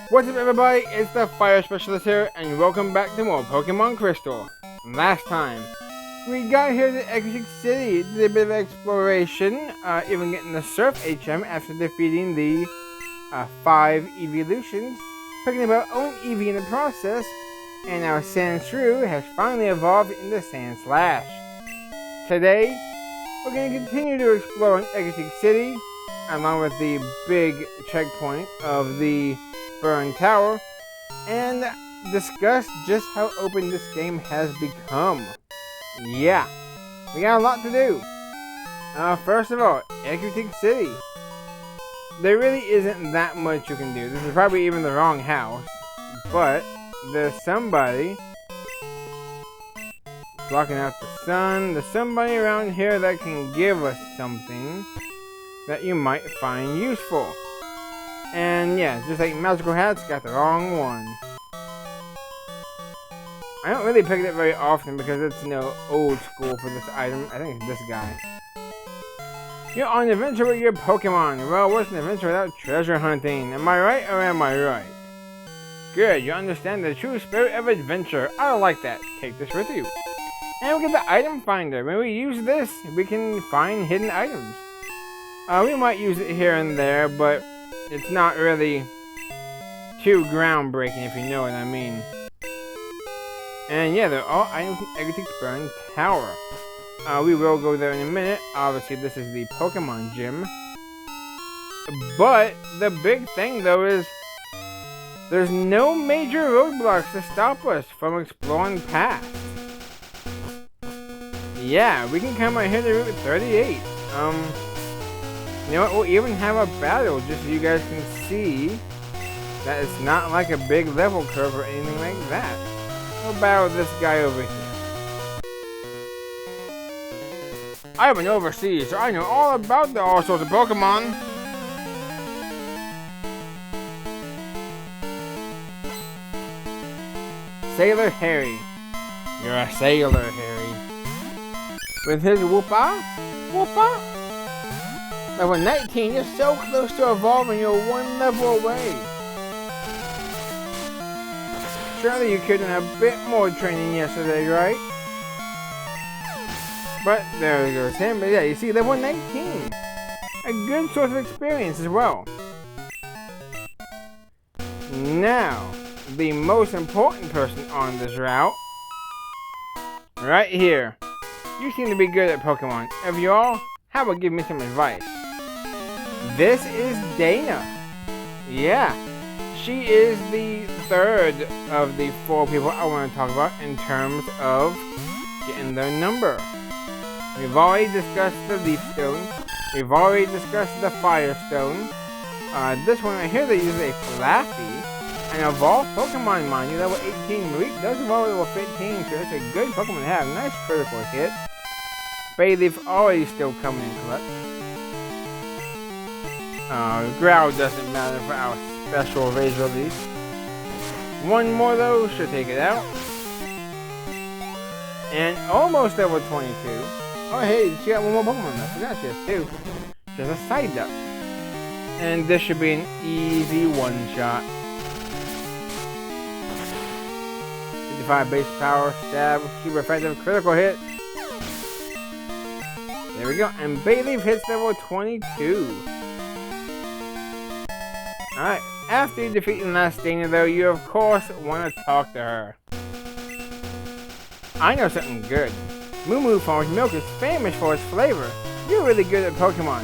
What's up everybody, it's the Fire Specialist here, and welcome back to more Pokemon Crystal. Last time, we got here to Ecruteak City, did a bit of exploration, even getting the Surf HM after defeating the 5 evolutions, picking up our own Eevee in the process, and our Sandshrew has finally evolved into Sandslash. Today, we're going to continue to explore in Ecruteak City, along with the big checkpoint of the Burned Tower, and discuss just how open this game has become. Yeah, we got a lot to do. First of all, Ecruteak City. There really isn't that much you can do. This is probably even the wrong house, but there's somebody blocking out the sun. There's somebody around here that can give us something that you might find useful. And yeah, just like Magical Hat's got the wrong one. I don't really pick it up very often because it's old school for this item. I think it's this guy. You're on an adventure with your Pokemon. Well, what's an adventure without treasure hunting? Am I right or am I right? Good, you understand the true spirit of adventure. I like that. Take this with you. And we get the item finder. When we use this, we can find hidden items. We might use it here and there, but it's not really too groundbreaking, if you know what I mean. And yeah, they're all items from Ecruteak's Burned Tower. We will go there in a minute. Obviously, this is the Pokemon gym. But the big thing, though, is there's no major roadblocks to stop us from exploring past. Yeah, we can come right here to Route 38. You know what, we'll even have a battle just so you guys can see that it's not like a big level curve or anything like that. We'll battle this guy over here. I've been overseas, so I know all about all sorts of Pokemon. Sailor Harry. You're a sailor, Harry. With his Whoopa? Whoopa? Level 19, you're so close to evolving, you're one level away. Surely you could have a bit more training yesterday, right? But there goes him. But yeah, you see, level 19. A good source of experience as well. Now, the most important person on this route. Right here. You seem to be good at Pokemon. If you all, how about give me some advice? This is Dana. Yeah, she is the third of the 4 people I want to talk about in terms of getting their number. We've already discussed the Leaf Stone. We've already discussed the Fire Stone. This one right here, they use a Flaffy. An evolved Pokemon, mind you, level 18. Mareep does evolve level 15, so it's a good Pokemon to have. Nice critical hit. Bayleaf already still coming in clutch. Growl doesn't matter for our special raise release. One more though should take it out. And almost level 22. Oh hey, she got one more Pokemon left. I forgot she has 2. She has a Psyduck. And this should be an easy one-shot. 55 base power, stab, super effective, critical hit. There we go. And Bayleaf hits level 22. Alright, after you defeat last Dana though, you of course want to talk to her. I know something good. Moo Moo Farm's milk is famous for its flavor. You're really good at Pokemon.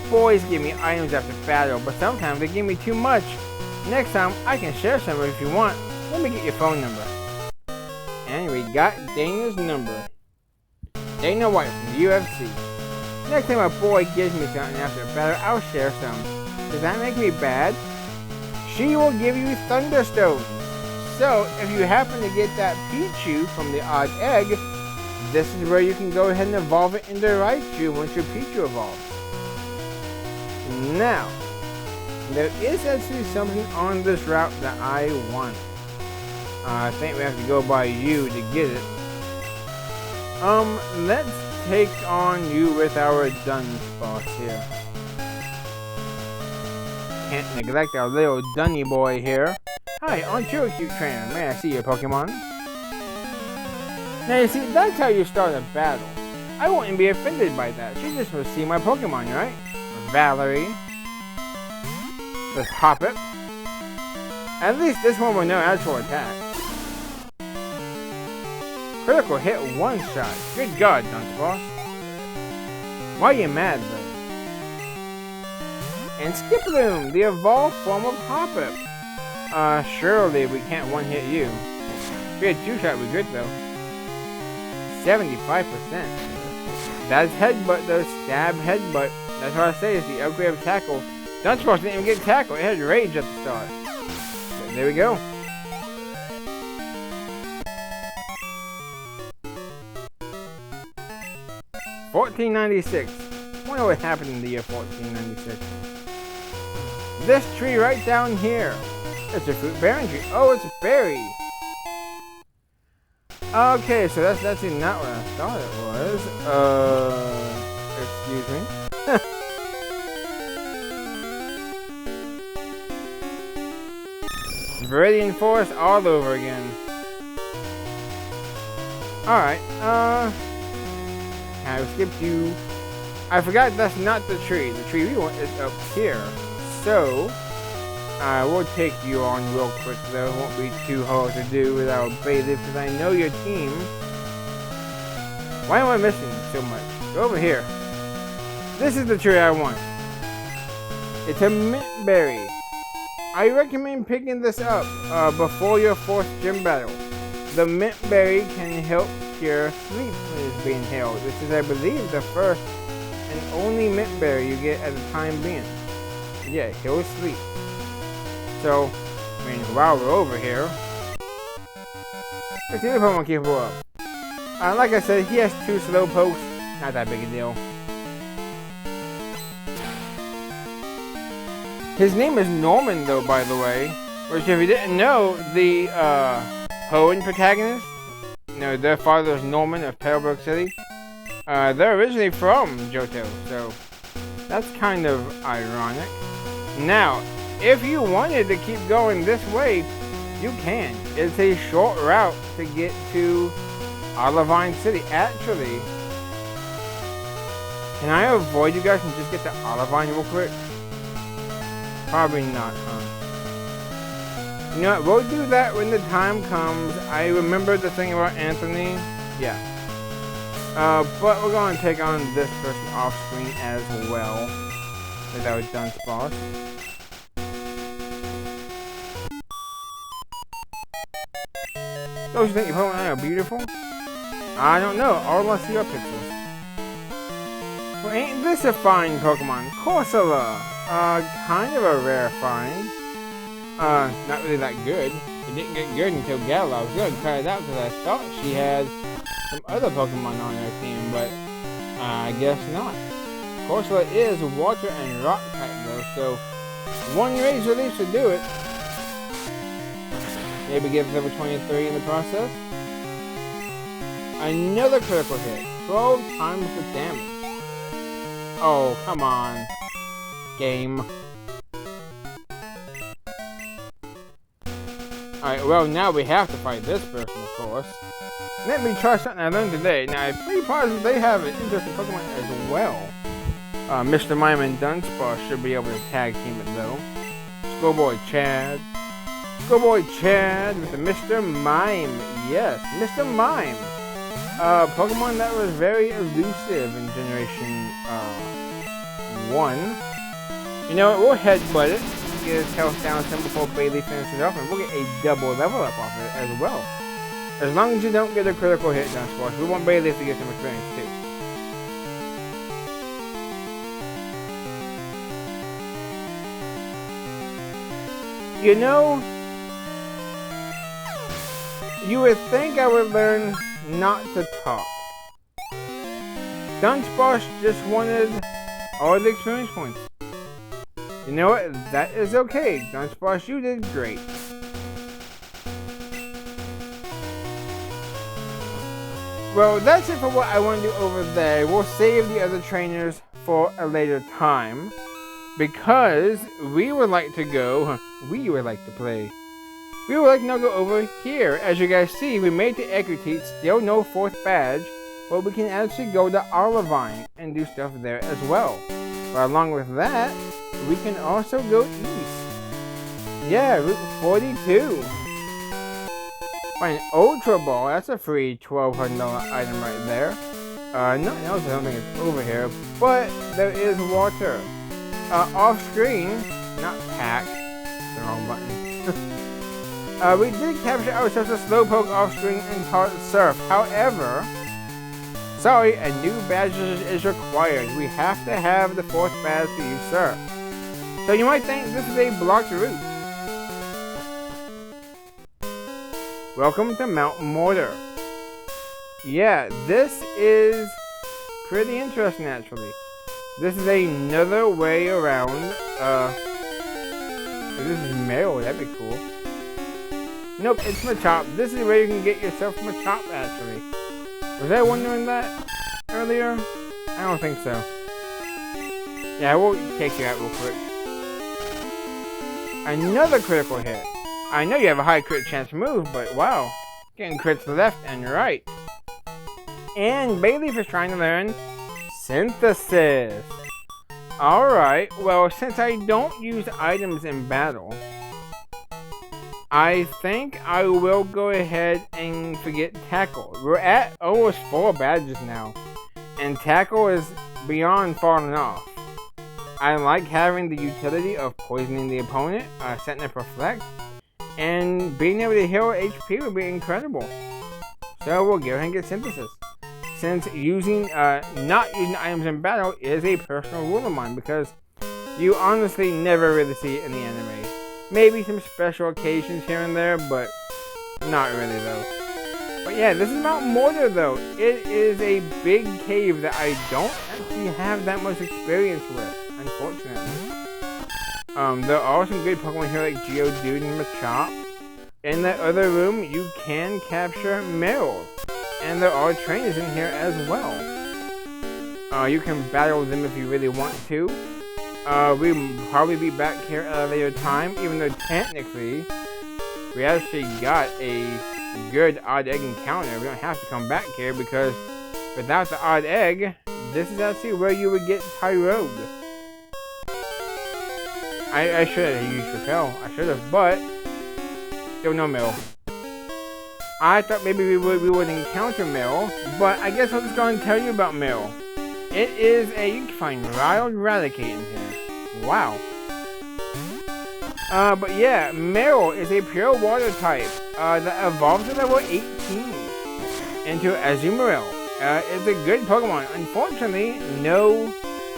Boys give me items after battle, but sometimes they give me too much. Next time, I can share some if you want. Let me get your phone number. And we got Dana's number. Dana White from the UFC. Next time a boy gives me something after a battle, I'll share some. Does that make me bad? She will give you Thunderstones. So, if you happen to get that Pichu from the odd egg, this is where you can go ahead and evolve it into Raichu once your Pichu evolves. Now, there is actually something on this route that I want. I think we have to go by you to get it. Let's take on you with our Dunsparce here. can't neglect our little dunny boy here. Hi, aren't you a cute trainer? May I see your Pokemon? Now you see, that's how you start a battle. I wouldn't be offended by that. She just will see my Pokemon, right? Valerie. Let's hop it. At least this one will know actual attack. Critical hit one shot. Good God, Dunsparce. Why are you mad though? And Skiploom, the evolved form of Hoppip. Surely we can't one-hit you. If we had two-shot, we're good though. 75%. That's headbutt though, stab headbutt. That's what I say is the upgrade of tackle. Dunsparce didn't even get tackle, it had rage at the start. But there we go. $14.96. Wonder what happened in the year 1496. This tree right down here. It's a fruit bearing tree. Oh, it's a berry. Okay, so that's actually not what I thought it was. Excuse me. Viridian Forest all over again. Alright, I skipped you. I forgot that's not the tree. The tree we want is up here. So, I will take you on real quick though. It won't be too hard to do without Bailey because I know your team. Why am I missing so much? Go over here. This is the tree I want. It's a mint berry. I recommend picking this up before your fourth gym battle. The mint berry can help cure sleep when it's being held. This is, I believe, the first and only mint berry you get at the time being. Yeah, he'll sleep. So, I mean, while we're over here, let's see the Pokemon capable of. Like I said, he has 2 slow pokes. Not that big a deal. His name is Norman, though, by the way. Which, if you didn't know, the Hoenn protagonist, you know, their father is Norman of Petalburg City. They're originally from Johto, so that's kind of ironic. Now, if you wanted to keep going this way, you can. It's a short route to get to Olivine City. Actually, can I avoid you guys and just get to Olivine real quick? Probably not, huh? You know what, we'll do that when the time comes. I remember the thing about Anthony. Yeah. But we're going to take on this person off screen as well. Without Dunsparce. Don't you think your Pokemon are beautiful? I don't know. All I want to see are pixels. Well, ain't this a fine Pokemon? Corsola! Kind of a rare find. Not really that good. It didn't get good until Galar. I was going to try it out because I thought she had some other Pokemon on her team, but I guess not. Corsola is water and rock type though, so one raise release should do it. Maybe give level 23 in the process. Another critical hit. 12 times the damage. Oh, come on. Game. Alright, well now we have to fight this person, of course. Let me try something I learned today. Now, I'm pretty positive they have an interesting Pokemon as well. Mr. Mime and Dunsparce should be able to tag team it though. Schoolboy Chad. Schoolboy Chad with the Mr. Mime. Yes, Mr. Mime. Pokemon that was very elusive in Generation 1. You know what, we'll headbutt it. Get his health down some before Bailey finishes off, and we'll get a double level up off of it as well. As long as you don't get a critical hit, Dunsparce. We want Bailey to get some experience too. You know, you would think I would learn not to talk. Dunsparce just wanted all the experience points. You know what? That is okay. Dunsparce, you did great. Well, that's it for what I want to do over there. We'll save the other trainers for a later time. because we would like to go, we would like to play. We would like to now go over here. As you guys see, we made the Ecruteak, still no 4th badge, but we can actually go to Olivine and do stuff there as well. But along with that, we can also go east. Yeah, Route 42. Find an Ultra Ball, that's a free $1,200 item right there. Nothing else I don't think it's over here, but there is water. Off screen, not pack, the wrong button. We did capture ourselves a Slowpoke off screen and taught Surf. However, sorry, a new badge is required. We have to have the 4th badge to use Surf. So you might think this is a blocked route. Welcome to Mount Mortar. Yeah, this is pretty interesting actually. This is another way around, if this is Meryl, that'd be cool. Nope, it's Machop. This is where you can get yourself Machop actually. Was I wondering that earlier? I don't think so. Yeah, we'll take you out real quick. Another critical hit. I know you have a high crit chance to move, but wow. Getting crits left and right. And Bayleaf is trying to learn Synthesis. Alright, well, since I don't use items in battle, I think I will go ahead and forget Tackle. We're at almost 4 badges now, and Tackle is beyond falling off. I like having the utility of poisoning the opponent, setting up Reflect, and being able to heal HP would be incredible. So we'll go ahead and get Synthesis. Since not using items in battle is a personal rule of mine, because you honestly never really see it in the anime. Maybe some special occasions here and there, but not really though. But yeah, this is Mount Mortar though. It is a big cave that I don't actually have that much experience with, unfortunately. There are some good Pokemon here like Geodude and Machop. In that other room, you can capture Meryl. And there are trainers in here as well. You can battle them if you really want to. We'll probably be back here at a later time, even though technically we actually got a good odd egg encounter. We don't have to come back here because without the odd egg, this is actually where you would get Tyrogue. I should have used Repel. I should have, but still no Mill. I thought maybe we would encounter Mill, but I guess I'll just go and tell you about Mill. It is you can find Wild Raticate in here. Wow. But yeah, Meryl is a pure water type that evolves at level 18 into Azumarill. It's a good Pokemon. Unfortunately, no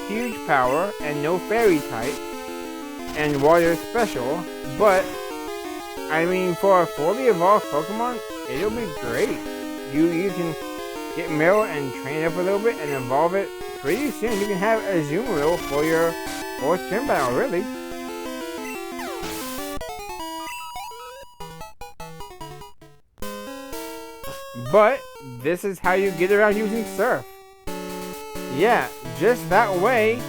huge power and no fairy type, and water is special. But I mean, for a fully evolved Pokemon, it'll be great. You can get Meryl and train it up a little bit and evolve it pretty soon. You can have Azumarill for your 4th gym battle, really. But this is how you get around using Surf. Yeah, just that way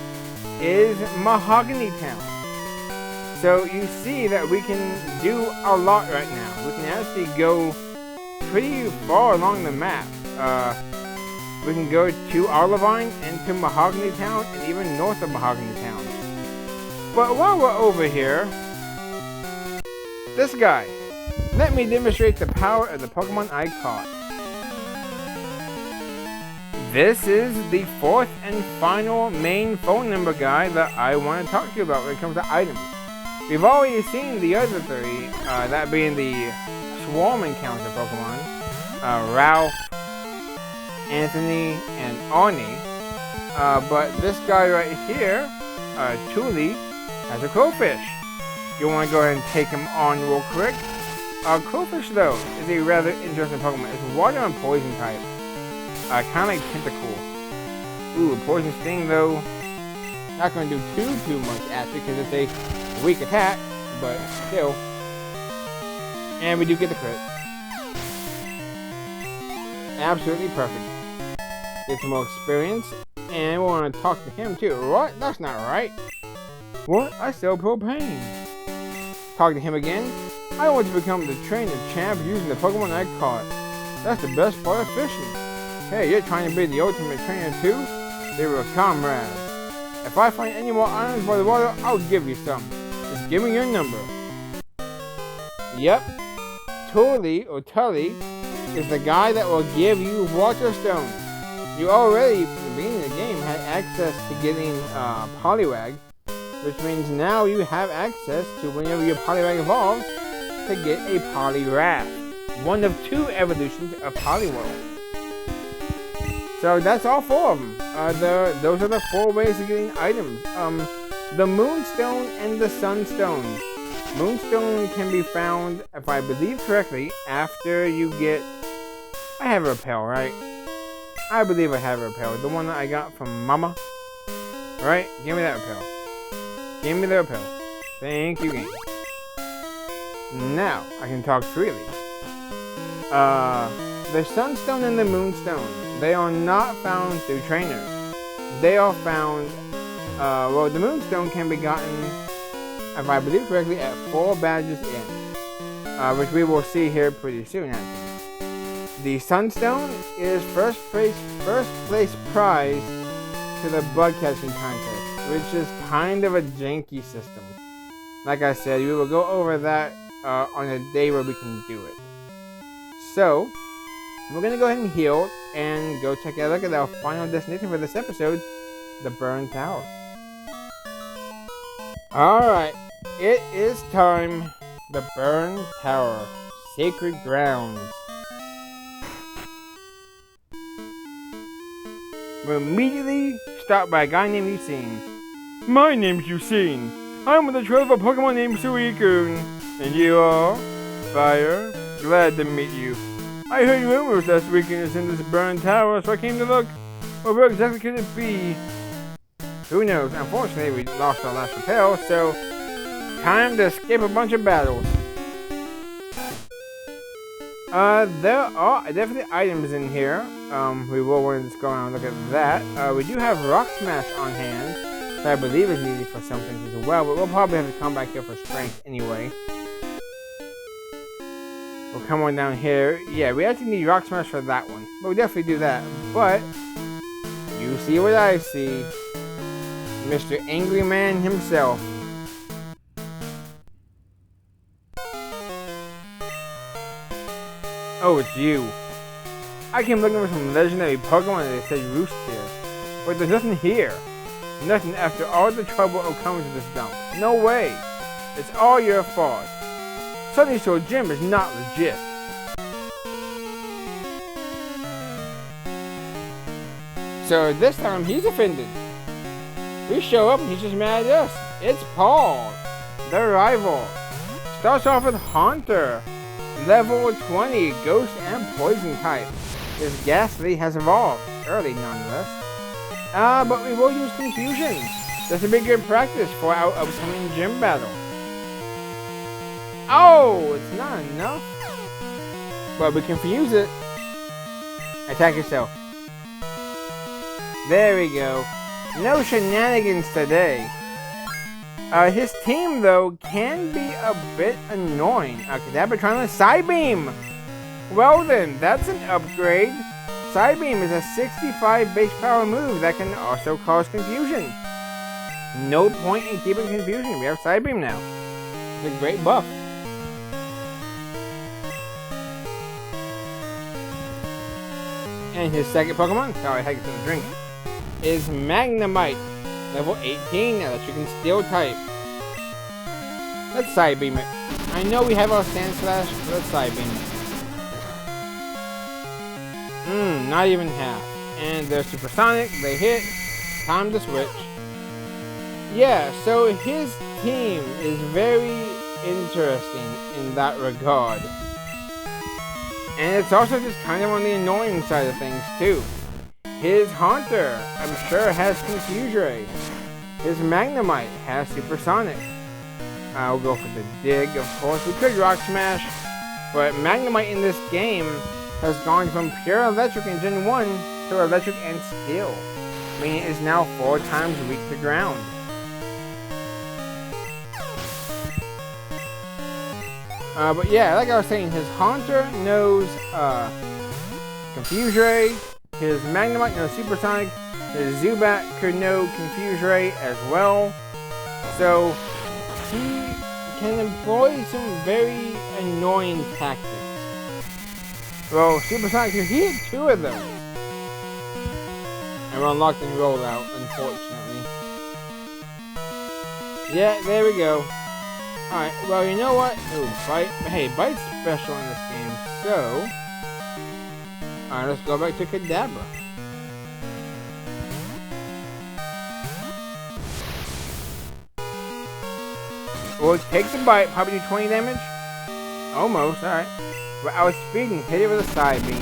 is Mahogany Town. So you see that we can do a lot right now. We can actually go pretty far along the map. We can go to Olivine and to Mahogany Town and even north of Mahogany Town. But while we're over here, this guy. Let me demonstrate the power of the Pokemon I caught. This is the 4th and final main phone number guy that I want to talk to you about when it comes to items. We've already seen the other 3, that being the Swarm Encounter Pokemon, Ralph, Anthony, and Arnie. But this guy right here, Thule, has a Crowfish. You want to go ahead and take him on real quick. Crowfish, though, is a rather interesting Pokemon. It's water and poison type. Kind of like Tentacool. Ooh, Poison Sting, though, not going to do too much, actually, because it's a weak attack, but still. And we do get the crit. Absolutely perfect. Get some more experience, and we want to talk to him, too. What? That's not right. What? I sell propane. Talk to him again. I want to become the trainer champ using the Pokemon I caught. That's the best part of fishing. Hey, you're trying to be the ultimate trainer too? They were comrades. If I find any more islands by the water, I'll give you some. Just give me your number. Yep. Tully is the guy that will give you water stones. You already, from the beginning of the game, had access to getting Poliwag, which means now you have access to, whenever your Poliwag evolves, to get a Poliwrath, one of 2 evolutions of Poliwhirl. So that's all 4 of them. Those are the 4 ways of getting items. The Moonstone and the Sunstone. Moonstone can be found, if I believe correctly, after you get... I have a Repel, right? I believe I have a Repel. The one that I got from Mama. Right? Give me that Repel. Give me the Repel. Thank you, game. Now, I can talk freely. The Sunstone and the Moonstone, they are not found through trainers. They are found... well, the Moonstone can be gotten, if I believe correctly, at 4 badges in. Which we will see here pretty soon, actually. The Sunstone is first place prize to the bug catching contest, which is kind of a janky system. Like I said, we will go over that on a day where we can do it. So, we're going to go ahead and heal and go check out a look at our final destination for this episode, the Burned Tower. Alright, it is time. The Burned Tower, Sacred Grounds. We're immediately stopped by a guy named Eugene. My name's Eugene. I'm with the trail of a Pokemon named Suicune. And you are? Fire? Glad to meet you. I heard rumors that Suicune is in this Burned Tower, so I came to look. Well, where exactly could it be? Who knows? Unfortunately, we lost our last Repel, so time to skip a bunch of battles. There are definitely items in here. We will want to just go around and look at that. We do have Rock Smash on hand, so I believe is needed for some things as well, but we'll probably have to come back here for strength anyway. We'll come on down here. Yeah, we actually need Rock Smash for that one, but we'll definitely do that. But you see what I see. Mr. Angry Man himself. Oh, it's you. I came looking for some legendary Pokemon and they said roost here. But there's nothing here. Nothing after all the trouble of coming to this dump. No way. It's all your fault. Sunny Shore Gym is not legit. So this time he's offended. We show up and he's just mad at us. It's Paul, the rival. Starts off with Haunter. Level 20, Ghost and Poison type. His Ghastly has evolved, early nonetheless. But we will use Confusion. This will be good practice for our upcoming gym battle. Oh, it's not enough. But we can fuse it. Attack yourself. There we go. No shenanigans today. His team, though, can be a bit annoying. Kadabatron and Psybeam! Well then, that's an upgrade. Psybeam is a 65 base power move that can also cause confusion. No point in keeping confusion. We have Psybeam now. It's a great buff. And his second Pokemon, sorry, I had to get a drink, is Magnemite. Level 18, Electric and Steel type. Let's Psybeam it. I know we have our Sand Slash, but let's Psybeam it. Not even half. And they're Supersonic, they hit. Time to switch. Yeah, so his team is very interesting in that regard. And it's also just kind of on the annoying side of things too. His Haunter, I'm sure, has Confuse Ray. His Magnemite has Supersonic. I'll go for the Dig, of course. We could Rock Smash, but Magnemite in this game has gone from pure Electric in Gen 1 to Electric and Steel, meaning it is now 4 times weak to ground. But yeah, like I was saying, his Haunter knows Confuse Ray, his Magnemite knows Supersonic, his Zubat could know Confuse Ray as well. So he can employ some very annoying tactics. Well, Supersonic, he had 2 of those. And we're unlocked and rolled out, unfortunately. Yeah, there we go. Alright, well, you know what? Ooh, Bite. Hey, Bite's special in this game, so... Alright, let's go back to Kadabra. Well, it takes a bite, probably do 20 damage? Almost, alright. But I was speeding, hit it with a side beam.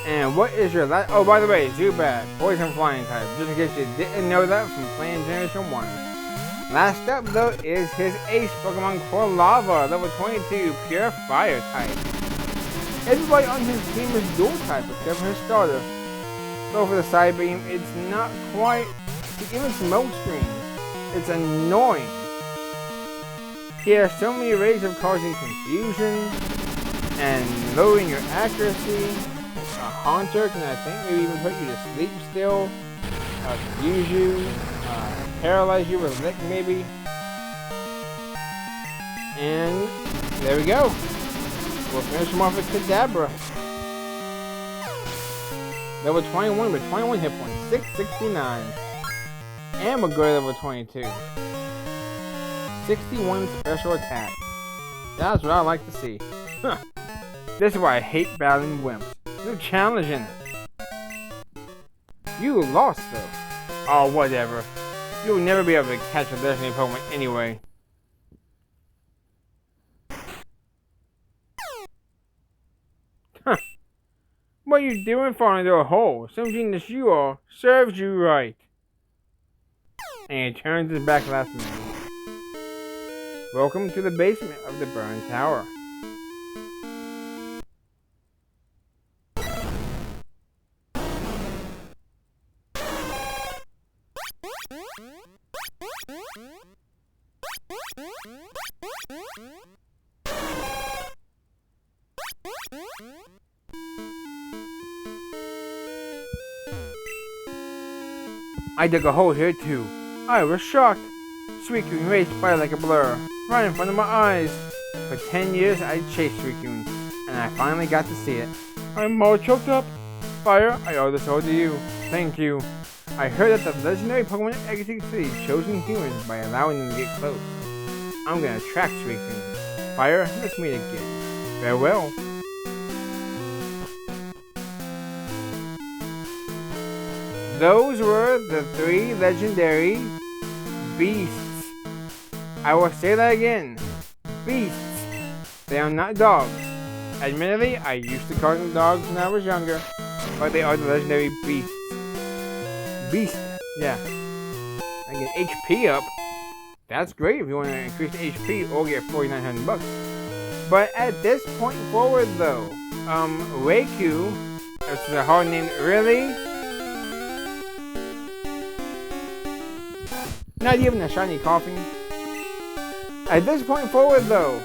And what is your last... Oh, by the way, Zubat, Poison Flying type. Just in case you didn't know that from playing Generation 1. Last up, though, is his ace Pokemon Corlava, level 22, Pure Fire type. Everybody on his team is Dual type, except for his starter. So for the side beam, it's not quite... Even Smoke Screen, it's annoying. He has so many ways of causing confusion and lowering your accuracy. A Haunter can, I think, maybe even put you to sleep still. Confuse you. Paralyze you with Lick, maybe. And there we go. We'll finish him off with Kadabra. Level 21 with 21 hit points. 669. And we'll go to level 22. 61 special attack. That's what I like to see. Huh. This is why I hate battling wimps. No challenge in it. You lost though. Oh, whatever. You'll never be able to catch a legendary Pokemon anyway. Huh. What are you doing falling into a hole? Some genius you are serves you right. And he turns his back last minute. Welcome to the basement of the Burned Tower. I dug a hole here too. I was shocked. Suicune raced by like a blur, right in front of my eyes. For 10 years I chased Suicune, and I finally got to see it. I'm all choked up. Fire, I owe this all to you. Thank you. I heard that the legendary Pokemon in Ecruteak City chosen humans by allowing them to get close. I'm gonna track Suicune. Fire, let's meet again. Farewell. Those were the 3 legendary beasts. I will say that again. Beasts. They are not dogs. Admittedly, I used to call them dogs when I was younger, but they are the legendary beasts. Beast. Yeah. I get HP up. That's great if you want to increase the HP or get 4,900 bucks. But at this point forward, though, Raikou, that's the hard name, really? Not even a shiny Coughing. At this point forward, though,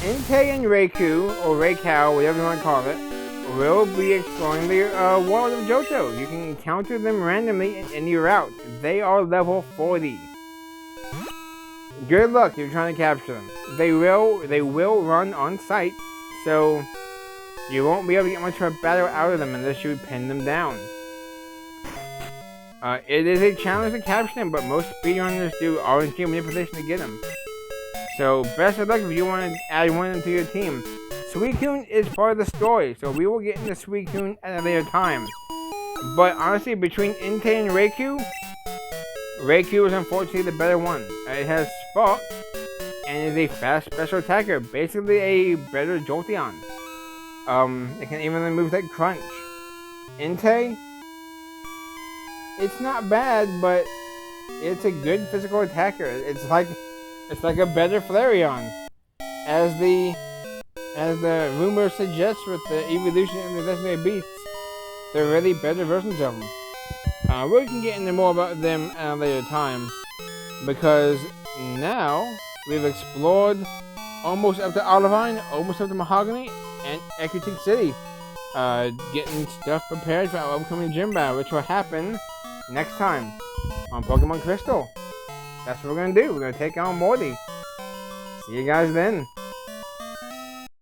Entei and Raikou, or Raikou, whatever you want to call it, will be exploring the world of Johto. You can encounter them randomly in any route. They are level 40. Good luck if you're trying to capture them. They will run on sight, so you won't be able to get much of a battle out of them unless you pin them down. It is a challenge to capture them, but most speedrunners do RNG manipulation to get them. So, best of luck if you want to add one of them to your team. Suicune is part of the story, so we will get into Suicune at a later time. But honestly, between Entei and Raikou, Raikou is unfortunately the better one. It has Spark, and is a fast special attacker, basically a better Jolteon. It can even move like Crunch. Entei, it's not bad, but it's a good physical attacker. It's like a better Flareon, as the rumor suggests with the evolution of the legendary beasts. They're really better versions of them. We can get into more about them at a later time, because now we've explored almost up to Olivine, almost up to Mahogany, and Ecruteak City. Getting stuff prepared for our upcoming gym battle, which will happen next time on Pokemon Crystal. That's what we're gonna do. We're gonna take on Morty. See you guys then.